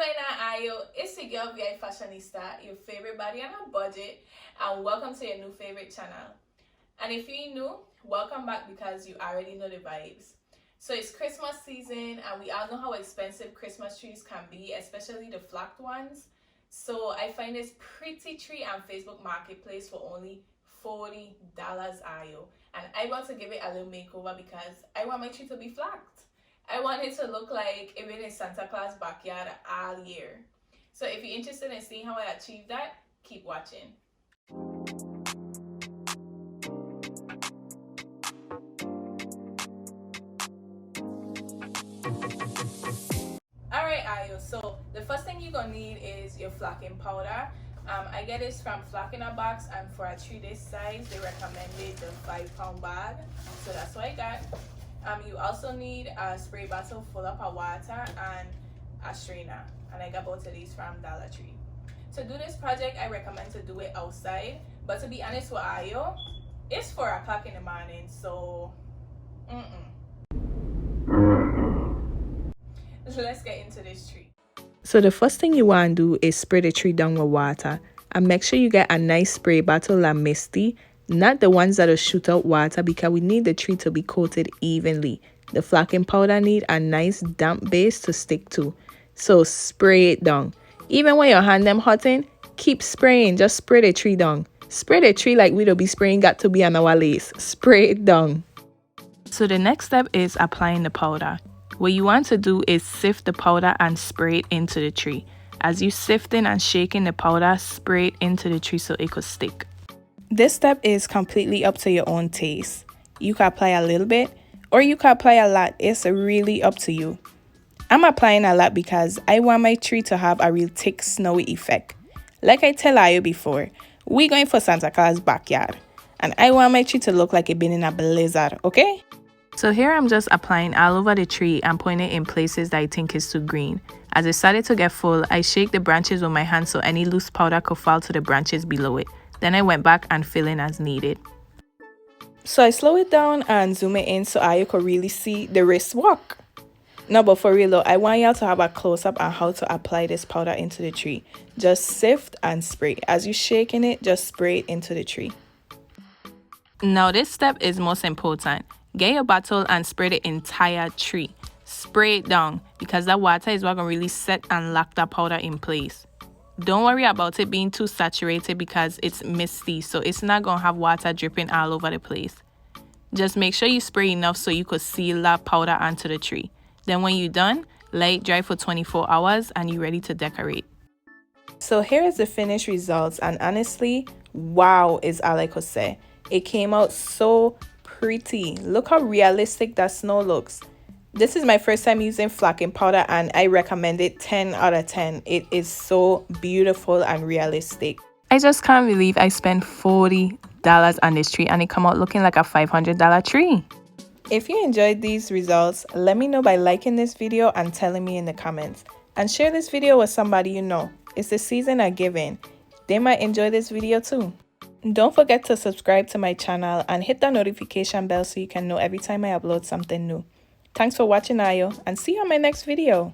going on, Ayo? It's your girl VI Fashionista, your favorite body on a budget, and welcome to your new favorite channel. And if you're new, welcome back because you already know the vibes. So it's Christmas season, and we all know how expensive Christmas trees can be, especially the flocked ones. So I find this pretty tree on Facebook Marketplace for only $40, Ayo. And I want to give it a little makeover because I want my tree to be flocked. I want it to look like it been in Santa Claus backyard all year. So if you're interested in seeing how I achieve that, keep watching. Alright, Ayo, so the first thing you're gonna need is your flocking powder. I get this from Flock in a Box, and for a tree this size they recommended the 5-pound bag, so that's what I got. You also need a spray bottle full up of water and a strainer, and I got both of these from Dollar Tree. To do this project, I recommend to do it outside, but to be honest with Ayo, it's 4 o'clock in the morning, so let's get into this tree. So the first thing you want to do is spray the tree down with water, and make sure you get a nice spray bottle and misty, not the ones that'll shoot out water, because we need the tree to be coated evenly. The flocking powder need a nice damp base to stick to, so spray it down. Even when your hand them hotting, keep spraying. Just spray the tree down. Spray the tree like we don't be spraying got to be on our lace. Spray it down. So the next step is applying the powder. What you want to do is sift the powder and spray it into the tree. As you sifting and shaking the powder, spray it into the tree so it could stick. This step is completely up to your own taste. You can apply a little bit or you can apply a lot. It's really up to you. I'm applying a lot because I want my tree to have a real thick snowy effect. Like I tell you before, we going for Santa Claus backyard, and I want my tree to look like it been in a blizzard, okay? So here I'm just applying all over the tree and putting it in places that I think is too green. As it started to get full, I shake the branches with my hand so any loose powder could fall to the branches below it. Then I went back and fill in as needed. So I slow it down and zoom it in so you could really see the wrist walk. No, but for real though, I want y'all to have a close-up on how to apply this powder into the tree. Just sift and spray. As you're shaking it, just spray it into the tree. Now this step is most important. Get your bottle and spray the entire tree. Spray it down because that water is what gonna really set and lock that powder in place. Don't worry about it being too saturated because it's misty, so it's not gonna have water dripping all over the place. Just make sure you spray enough so you could seal that powder onto the tree. Then when you're done, let it dry for 24 hours and you're ready to decorate. So here is the finished results, and honestly, wow is all I could say. It came out so pretty. Look how realistic that snow looks. This is my first time using flocking powder and I recommend it 10 out of 10. It is so beautiful and realistic. I just can't believe I spent $40 on this tree and it come out looking like a $500 tree. If you enjoyed these results, let me know by liking this video and telling me in the comments. And share this video with somebody you know. It's the season of giving. They might enjoy this video too. Don't forget to subscribe to my channel and hit the notification bell so you can know every time I upload something new. Thanks for watching, Ayo, and see you on my next video.